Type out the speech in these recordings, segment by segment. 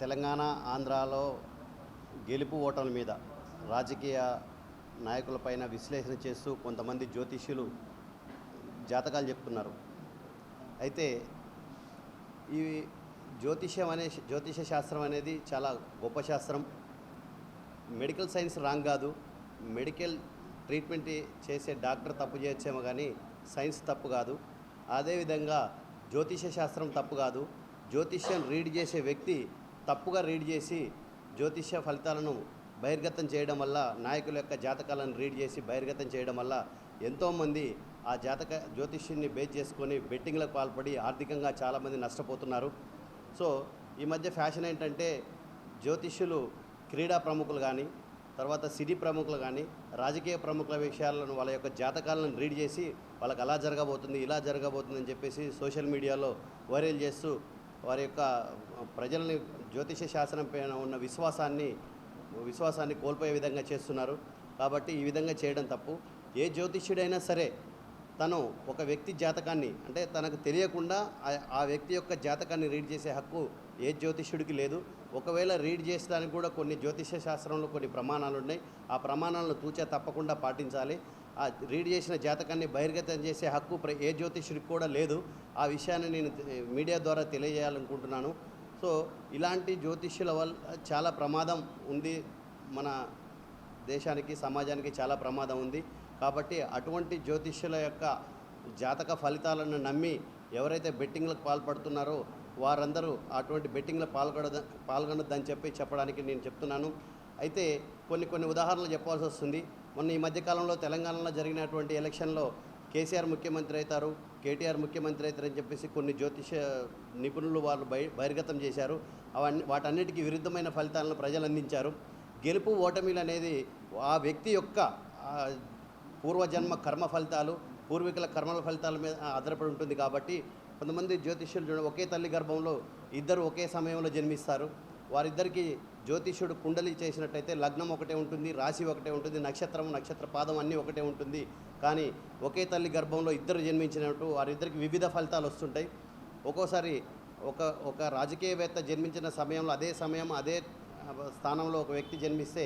తెలంగాణ ఆంధ్రాలో గెలుపు ఓటమి మీద రాజకీయ నాయకులపైన విశ్లేషణ చేస్తూ కొంతమంది జ్యోతిష్యులు జాతకాలు చెప్తున్నారు. అయితే ఈ జ్యోతిష శాస్త్రం అనేది చాలా గొప్ప శాస్త్రం. మెడికల్ సైన్స్ రాంగ్ కాదు. మెడికల్ ట్రీట్మెంట్ చేసే డాక్టర్ తప్పు చేయొచ్చేమో కానీ సైన్స్ తప్పు కాదు. అదేవిధంగా జ్యోతిష శాస్త్రం తప్పు కాదు. జ్యోతిష్యం రీడ్ చేసే వ్యక్తి తప్పుగా రీడ్ చేసి జ్యోతిష ఫలితాలను బహిర్గతం చేయడం వల్ల, నాయకుల యొక్క జాతకాలను రీడ్ చేసి బహిర్గతం చేయడం వల్ల ఎంతోమంది ఆ జ్యోతిష్యాన్ని బేస్ చేసుకొని బెట్టింగ్లకు పాల్పడి ఆర్థికంగా చాలామంది నష్టపోతున్నారు. సో ఈ మధ్య ఫ్యాషన్ ఏంటంటే జ్యోతిష్యులు క్రీడా ప్రముఖులు కానీ, తర్వాత సిటీ ప్రముఖులు కానీ, రాజకీయ ప్రముఖుల విషయాలను వాళ్ళ యొక్క జాతకాలను రీడ్ చేసి వాళ్ళకి అలా జరగబోతుంది, ఇలా జరగబోతుంది అని చెప్పేసి సోషల్ మీడియాలో వైరల్ చేస్తూ వారి యొక్క ప్రజల్ని జ్యోతిష శాస్త్రం పైన ఉన్న విశ్వాసాన్ని కోల్పోయే విధంగా చేస్తున్నారు. కాబట్టి ఈ విధంగా చేయడం తప్పు. ఏ జ్యోతిష్యుడైనా సరే తను ఒక వ్యక్తి జాతకాన్ని, అంటే తనకు తెలియకుండా ఆ వ్యక్తి యొక్క జాతకాన్ని రీడ్ చేసే హక్కు ఏ జ్యోతిష్యుడికి లేదు. ఒకవేళ రీడ్ చేసడానికి కూడా కొన్ని జ్యోతిష శాస్త్రంలో కొన్ని ప్రమాణాలు ఉన్నాయి. ఆ ప్రమాణాలను తూచా తప్పకుండా పాటించాలి. ఆ రీడ్ చేసిన జాతకాన్ని బహిర్గతం చేసే హక్కు ఏ జ్యోతిష్యుడికి కూడా లేదు. ఆ విషయాన్ని నేను మీడియా ద్వారా తెలియజేయాలనుకుంటున్నాను. సో ఇలాంటి జ్యోతిష్యుల వల్ల చాలా ప్రమాదం ఉంది. మన దేశానికి, సమాజానికి చాలా ప్రమాదం ఉంది. కాబట్టి అటువంటి జ్యోతిష్యుల యొక్క జాతక ఫలితాలను నమ్మి ఎవరైతే బెట్టింగ్లకు పాల్పడుతున్నారో వారందరూ అటువంటి బెట్టింగ్లో పాల్గొనొద్దని చెప్పడానికి నేను చెప్తున్నాను. అయితే కొన్ని ఉదాహరణలు చెప్పాల్సి వస్తుంది. మొన్న ఈ మధ్యకాలంలో తెలంగాణలో జరిగినటువంటి ఎలక్షన్లో కేసీఆర్ ముఖ్యమంత్రి అవుతారు, కేటీఆర్ ముఖ్యమంత్రి అవుతారని చెప్పేసి కొన్ని జ్యోతిష నిపుణులు వాళ్ళు బహిర్గతం చేశారు. వాటన్నిటికీ విరుద్ధమైన ఫలితాలను ప్రజలు అందించారు. గెలుపు ఓటమిలు అనేది ఆ వ్యక్తి యొక్క పూర్వజన్మ కర్మ ఫలితాలు, పూర్వీకుల కర్మల ఫలితాల మీద ఆధారపడి ఉంటుంది. కాబట్టి కొంతమంది జ్యోతిష్యులు ఒకే తల్లి గర్భంలో ఇద్దరు ఒకే సమయంలో జన్మిస్తారు. వారిద్దరికీ జ్యోతిష్యుడు కుండలి చేసినట్టయితే లగ్నం ఒకటే ఉంటుంది, రాశి ఒకటే ఉంటుంది, నక్షత్ర పాదం అన్నీ ఒకటే ఉంటుంది. కానీ ఒకే తల్లి గర్భంలో ఇద్దరు జన్మించినట్టు వారిద్దరికి వివిధ ఫలితాలు వస్తుంటాయి. ఒక్కోసారి ఒక రాజకీయవేత్త జన్మించిన సమయంలో అదే స్థానంలో ఒక వ్యక్తి జన్మిస్తే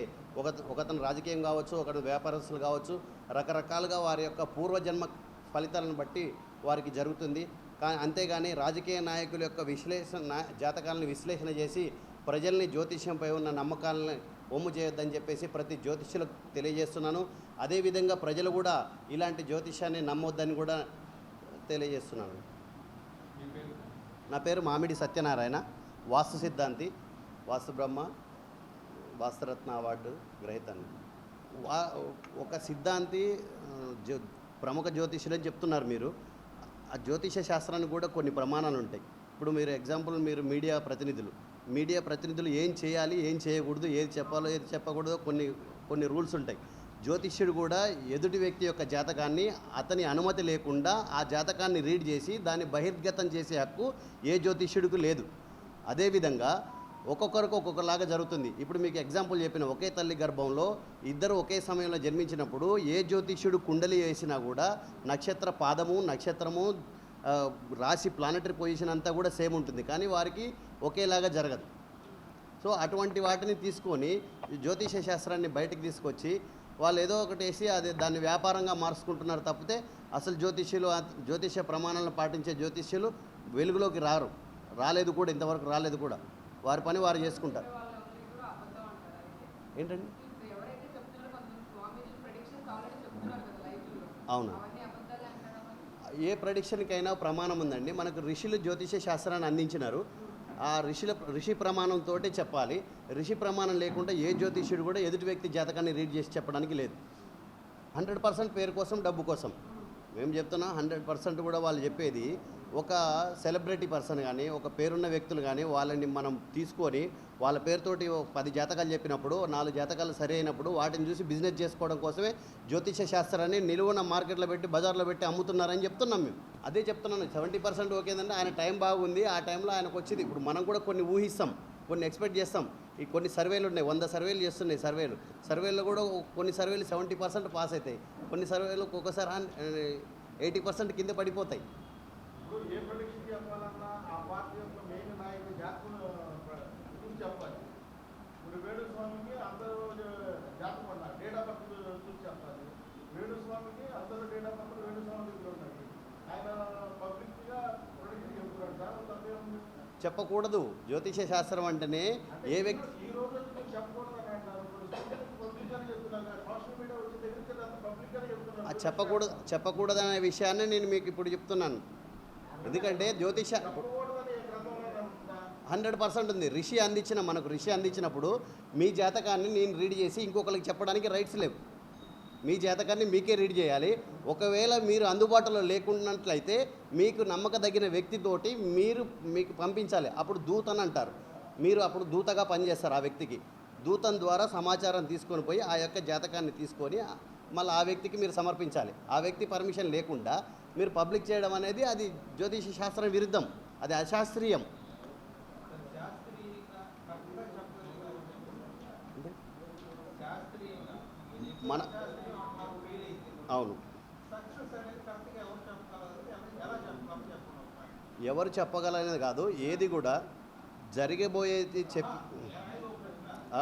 ఒకతను రాజకీయం కావచ్చు, ఒకరు వ్యాపారస్తులు కావచ్చు, రకరకాలుగా వారి యొక్క పూర్వజన్మ ఫలితాలను బట్టి వారికి జరుగుతుంది. కానీ అంతేగాని రాజకీయ నాయకుల యొక్క జాతకాలను విశ్లేషణ చేసి ప్రజల్ని జ్యోతిష్యంపై ఉన్న నమ్మకాలను ఒమ్ము చేయొద్దని చెప్పేసి ప్రతి జ్యోతిష్యులకు తెలియజేస్తున్నాను. అదేవిధంగా ప్రజలు కూడా ఇలాంటి జ్యోతిష్యాన్ని నమ్మొద్దని కూడా తెలియజేస్తున్నాను. నా పేరు మామిడి సత్యనారాయణ, వాస్తు సిద్ధాంతి, వాస్తు బ్రహ్మ, వాస్తురత్న అవార్డు గ్రహీతను. ఒక సిద్ధాంతి ప్రముఖ జ్యోతిష్యులని చెప్తున్నారు మీరు. ఆ జ్యోతిష శాస్త్రానికి కూడా కొన్ని ప్రమాణాలు ఉంటాయి. ఇప్పుడు మీరు మీడియా ప్రతినిధులు ఏం చేయాలి, ఏం చేయకూడదు, ఏది చెప్పాలో ఏది చెప్పకూడదో కొన్ని రూల్స్ ఉంటాయి. జ్యోతిష్యుడు కూడా ఎదుటి వ్యక్తి యొక్క జాతకాన్ని అతని అనుమతి లేకుండా ఆ జాతకాన్ని రీడ్ చేసి దాన్ని బహిర్గతం చేసే హక్కు ఏ జ్యోతిష్యుడికి లేదు. అదేవిధంగా ఒక్కొక్కరికి ఒక్కొక్కలాగా జరుగుతుంది. ఇప్పుడు మీకు ఎగ్జాంపుల్ చెప్పిన ఒకే తల్లి గర్భంలో ఇద్దరు ఒకే సమయంలో జన్మించినప్పుడు ఏ జ్యోతిష్యుడు కుండలి వేసినా కూడా నక్షత్ర పాదము, నక్షత్రము, రాశి, ప్లానెటరీ పొజిషన్ అంతా కూడా సేమ్ ఉంటుంది. కానీ వారికి ఒకేలాగా జరగదు. సో అటువంటి వాటిని తీసుకొని జ్యోతిష శాస్త్రాన్ని బయటకు తీసుకొచ్చి వాళ్ళు ఏదో ఒకటి వేసి దాన్ని వ్యాపారంగా మార్చుకుంటున్నారు తప్పితే అసలు జ్యోతిష ప్రమాణాలను పాటించే జ్యోతిష్యులు వెలుగులోకి రాలేదు కూడా, ఇంతవరకు రాలేదు కూడా. వారి పని వారు చేసుకుంటారు. ఏంటండి? అవును, ఏ ప్రెడిక్షన్కైనా ప్రమాణం ఉందండి. మనకు ఋషులు జ్యోతిష శాస్త్రాన్ని అందించినారు. ఆ ఋషి ప్రమాణంతో చెప్పాలి. ఋషి ప్రమాణం లేకుండా ఏ జ్యోతిష్యుడు కూడా ఎదుటి వ్యక్తి జాతకాన్ని రీడ్ చేసి చెప్పడానికి లేదు. 100% పేరు కోసం, డబ్బు కోసం మేము చెప్తున్నాం. 100% కూడా వాళ్ళు చెప్పేది ఒక సెలబ్రిటీ పర్సన్ కానీ, ఒక పేరున్న వ్యక్తులు కానీ వాళ్ళని మనం తీసుకొని వాళ్ళ పేరుతోటి 10 జాతకాలు చెప్పినప్పుడు 4 జాతకాలు సరి అయినప్పుడు వాటిని చూసి బిజినెస్ చేసుకోవడం కోసమే జ్యోతిష శాస్త్రాన్ని నిలువున మార్కెట్లో పెట్టి, బజార్లో పెట్టి అమ్ముతున్నారని చెప్తున్నాం మేము. అదే చెప్తున్నాను. 70% ఓకేదంటే ఆయన టైం బాగుంది, ఆ టైంలో ఆయనకు వచ్చింది. ఇప్పుడు మనం కూడా కొన్ని ఊహిస్తాం, కొన్ని ఎక్స్పెక్ట్ చేస్తాం. ఈ కొన్ని సర్వేలు ఉన్నాయి, 100 సర్వేలు చేస్తున్నాయి. సర్వేల్లో కూడా కొన్ని సర్వేలు 70% పాస్ అవుతాయి, కొన్ని సర్వేలు ఒక్కొక్కసారి 80% కింద పడిపోతాయి. ఇప్పుడు ఏ ప్రొడిక్షన్ చెప్పాలన్నా ఆ పార్టీ యొక్క మెయిన్ నాయకుడు జాతకులు చెప్పాలి. చెప్పకూడదు. జ్యోతిష శాస్త్రం అంటేనే ఏ వ్యక్తి ఈ రోజు నుంచి మీరు చెప్పకూడదని అంటారు. ఇప్పుడు పబ్లిక్ అని చెప్తున్నారు, సోషల్ మీడియా వచ్చి దగ్గరికి అంత పబ్లిక్ అని చెప్తున్నారు. చెప్పకూడదనే విషయాన్ని నేను మీకు ఇప్పుడు చెప్తున్నాను. ఎందుకంటే జ్యోతిష చెప్పకూడదని గ్రంథంలో ఉందా? 100% ఉంది. మనకు ఋషి అందించినప్పుడు మీ జాతకాన్ని నేను రీడ్ చేసి ఇంకొకరికి చెప్పడానికి రైట్స్ లేవు. మీ జాతకాన్ని మీకే రీడ్ చేయాలి. ఒకవేళ మీరు అందుబాటులో లేకున్నట్లయితే మీకు నమ్మకదగిన వ్యక్తితోటి మీకు పంపించాలి. అప్పుడు దూత అని అంటారు. మీరు అప్పుడు దూతగా పనిచేస్తారు ఆ వ్యక్తికి. దూతం ద్వారా సమాచారం తీసుకొని పోయి ఆ యొక్క జాతకాన్ని తీసుకొని మళ్ళీ ఆ వ్యక్తికి మీరు సమర్పించాలి. ఆ వ్యక్తి పర్మిషన్ లేకుండా మీరు పబ్లిక్ చేయడం అనేది అది జ్యోతిష శాస్త్రం విరుద్ధం, అది అశాస్త్రీయం. మన అవును, ఎవరు చెప్పగలనేది కాదు, ఏది కూడా జరగబోయేది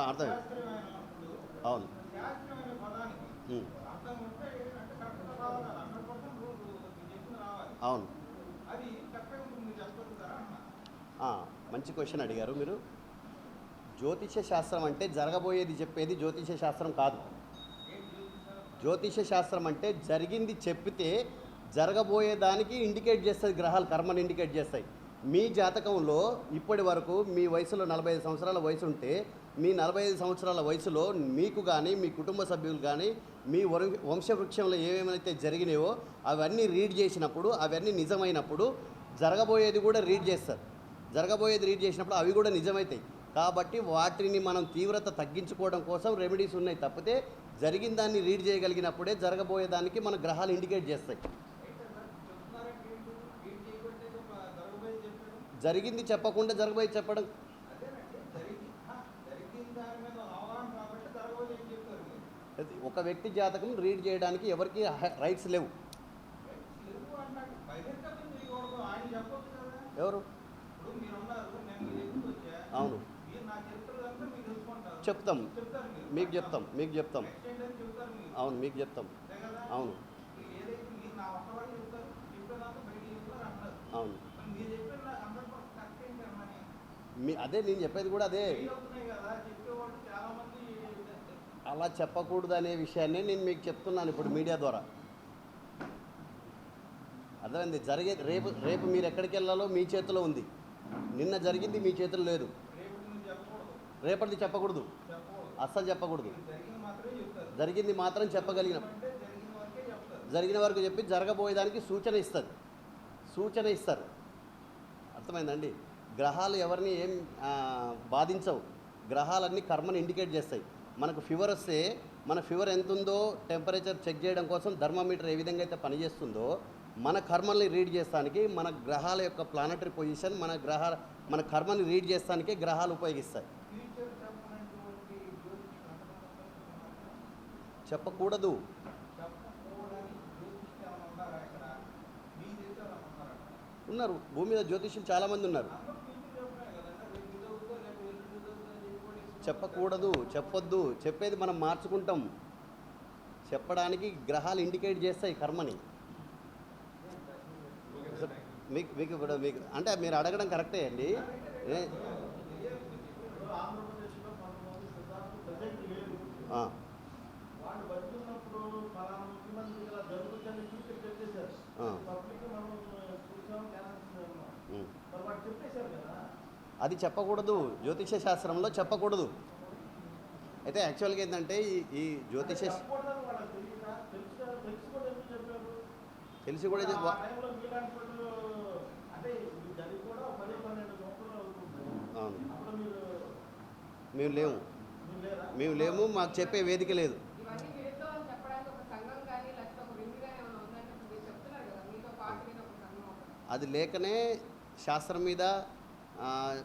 అర్థం. అవును. అవును, మంచి క్వశ్చన్ అడిగారు మీరు. జ్యోతిష శాస్త్రం అంటే జరగబోయేది చెప్పేది జ్యోతిష శాస్త్రం కాదు. జ్యోతిష శాస్త్రం అంటే జరిగింది చెప్పితే జరగబోయేదానికి ఇండికేట్ చేస్తుంది. గ్రహాలు కర్మను ఇండికేట్ చేస్తాయి. మీ జాతకంలో ఇప్పటి వరకు మీ వయసులో 45 సంవత్సరాల వయసు ఉంటే మీ 45 సంవత్సరాల వయసులో మీకు కానీ మీ కుటుంబ సభ్యులు కానీ మీ వంశవృక్షంలో ఏమేమైతే జరిగినాయో అవన్నీ రీడ్ చేసినప్పుడు, అవన్నీ నిజమైనప్పుడు జరగబోయేది కూడా రీడ్ చేస్తారు. జరగబోయేది రీడ్ చేసినప్పుడు అవి కూడా నిజమవుతాయి. కాబట్టి వాటిని మనం తీవ్రత తగ్గించుకోవడం కోసం రెమెడీస్ ఉన్నాయి తప్పితే జరిగిన దాన్ని రీడ్ చేయగలిగినప్పుడే జరగబోయేదానికి మన గ్రహాలు ఇండికేట్ చేస్తాయి. జరిగింది చెప్పకుండా జరగబోయే చెప్పడం ఒక వ్యక్తి జాతకం రీడ్ చేయడానికి ఎవరికి రైట్స్ లేవు. ఎవరు? అవును, చెప్తాం, మీకు చెప్తాం. అవును, మీకు చెప్తాం. అవును, అవును. అదే నేను చెప్పేది కూడా అదే. అలా చెప్పకూడదు అనే విషయాన్ని నేను మీకు చెప్తున్నాను ఇప్పుడు మీడియా ద్వారా. అర్థమైంది. రేపు మీరు ఎక్కడికి వెళ్ళాలో మీ చేతిలో ఉంది. నిన్న జరిగింది మీ చేతిలో లేదు. రేపటిది చెప్పకూడదు, అస్సలు చెప్పకూడదు. జరిగింది మాత్రం చెప్పగలిగిన, జరిగిన వరకు చెప్పి జరగబోయేదానికి సూచన ఇస్తారు. అర్థమైందండి. గ్రహాలు ఎవరిని ఏం బాధించవు. గ్రహాలన్నీ కర్మని ఇండికేట్ చేస్తాయి. మనకు ఫీవర్ వస్తే మన ఫీవర్ ఎంత ఉందో టెంపరేచర్ చెక్ చేయడం కోసం థర్మామీటర్ ఏ విధంగా అయితే పనిచేస్తుందో మన కర్మల్ని రీడ్ చేస్తానికి మన గ్రహాల యొక్క ప్లానటరీ పొజిషన్ మన కర్మని రీడ్ చేస్తానికే గ్రహాలు ఉపయోగిస్తాయి. చెప్పకూడదు. ఉన్నారు, భూమి మీద జ్యోతిష్యులు చాలామంది ఉన్నారు. చెప్పకూడదు, చెప్పొద్దు. చెప్పేది మనం మార్చుకుంటాం. చెప్పడానికి గ్రహాలు ఇండికేట్ చేస్తాయి కర్మని. మీకు ఇప్పుడు అంటే మీరు అడగడం కరెక్టే అండి. అది చెప్పకూడదు, జ్యోతిష శాస్త్రంలో చెప్పకూడదు. అయితే యాక్చువల్గా ఏంటంటే ఈ జ్యోతిష తెలిసి కూడా అవును, మేము లేము, మాకు చెప్పే వేదిక లేదు. అది లేకనే శాస్త్రం మీద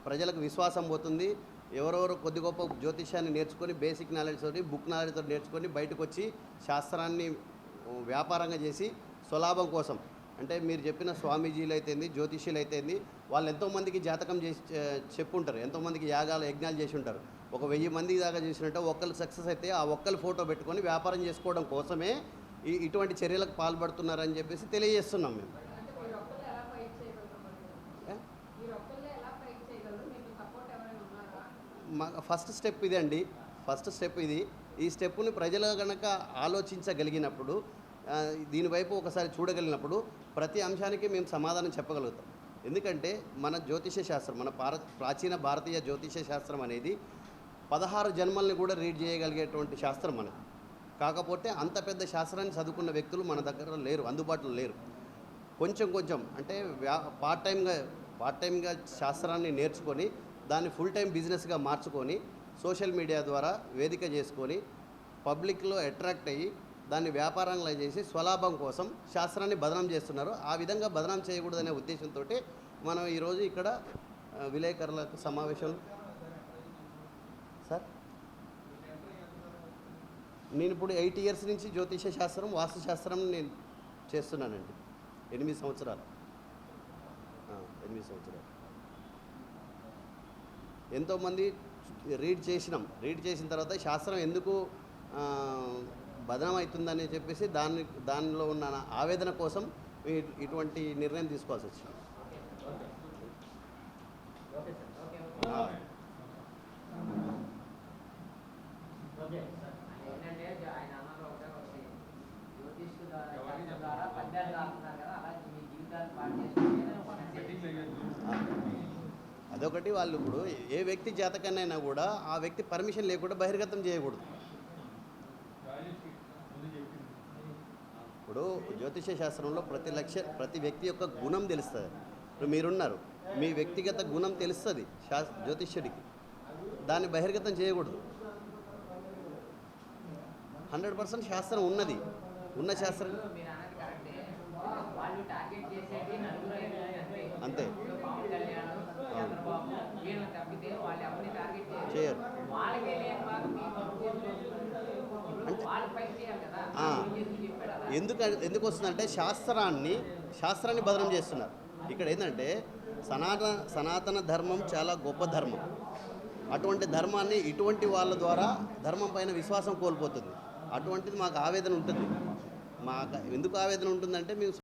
ప్రజలకు విశ్వాసం పోతుంది. ఎవరెవరు కొద్ది గొప్ప జ్యోతిష్యాన్ని నేర్చుకొని బేసిక్ నాలెడ్జ్ తోటి బుక్ నాలెడ్జ్ తోటి నేర్చుకొని బయటకు వచ్చి శాస్త్రాన్ని వ్యాపారంగా చేసి స్వలాభం కోసం, అంటే మీరు చెప్పిన స్వామీజీలు అయితేంది, జ్యోతిష్యులు అయితేంది, వాళ్ళు ఎంతోమందికి జాతకం చేసి చెప్పుంటారు, ఎంతోమందికి యజ్ఞాలు చేసి ఉంటారు. ఒక 1000 మంది దాకా చేసినట్టు ఒక్కరు సక్సెస్ అయితే ఆ ఒక్కరు ఫోటో పెట్టుకొని వ్యాపారం చేసుకోవడం కోసమే ఇటువంటి చర్యలకు పాల్పడుతున్నారని చెప్పేసి తెలియజేస్తున్నాం మేము. ఫస్ట్ స్టెప్ ఇది అండి. ఫస్ట్ స్టెప్ ఇది. ఈ స్టెప్పుని ప్రజలు కనుక ఆలోచించగలిగినప్పుడు, దీనివైపు ఒకసారి చూడగలిగినప్పుడు ప్రతి అంశానికి మేము సమాధానం చెప్పగలుగుతాం. ఎందుకంటే మన జ్యోతిష శాస్త్రం, మన ప్రాచీన భారతీయ జ్యోతిష శాస్త్రం అనేది 16 జన్మల్ని కూడా రీడ్ చేయగలిగేటువంటి శాస్త్రం మనది. కాకపోతే అంత పెద్ద శాస్త్రాన్ని చదువుకున్న వ్యక్తులు మన దగ్గర లేరు, అందుబాటులో లేరు. కొంచెం కొంచెం అంటే పార్ట్ టైంగా శాస్త్రాన్ని నేర్చుకొని దాన్ని ఫుల్ టైం బిజినెస్గా మార్చుకొని సోషల్ మీడియా ద్వారా వేదిక చేసుకొని పబ్లిక్లో అట్రాక్ట్ అయ్యి దాన్ని వ్యాపారంగా చేసి స్వలాభం కోసం శాస్త్రాన్ని బదనాం చేస్తున్నారు. ఆ విధంగా బదనాం చేయకూడదనే ఉద్దేశంతో మనం ఈరోజు ఇక్కడ విలేకరులకు సమావేశం. సార్, నేను ఇప్పుడు 8 ఇయర్స్ నుంచి జ్యోతిష శాస్త్రం, వాస్తు శాస్త్రం నేను చేస్తున్నానండి. 8 సంవత్సరాలు. ఎంతోమంది రీడ్ చేసిన తర్వాత శాస్త్రం ఎందుకు బదనం అవుతుందని చెప్పేసి దానిలో ఉన్న ఆవేదన కోసం ఇటువంటి నిర్ణయం తీసుకోవాల్సి వచ్చింది. అదొకటి. వాళ్ళు ఇప్పుడు ఏ వ్యక్తి జాతకాన్నైనా కూడా ఆ వ్యక్తి పర్మిషన్ లేకుండా బహిర్గతం చేయకూడదు. ఇప్పుడు జ్యోతిష శాస్త్రంలో ప్రతి వ్యక్తి యొక్క గుణం తెలుస్తుంది. ఇప్పుడు మీరున్నారు, మీ వ్యక్తిగత గుణం తెలుస్తుంది జ్యోతిష్యుడికి. దాన్ని బహిర్గతం చేయకూడదు. 100% శాస్త్రం ఉన్నది. ఉన్న శాస్త్రం అంతే చేయరు. ఎందుకు వస్తుందంటే శాస్త్రాన్ని బదనం చేస్తున్నారు. ఇక్కడ ఏంటంటే సనాతన ధర్మం చాలా గొప్ప ధర్మం. అటువంటి ధర్మాన్ని ఇటువంటి వాళ్ళ ద్వారా ధర్మం పైన విశ్వాసం కోల్పోతుంది. అటువంటిది మాకు ఆవేదన ఉంటుంది. ఎందుకు ఆవేదన ఉంటుందంటే మేము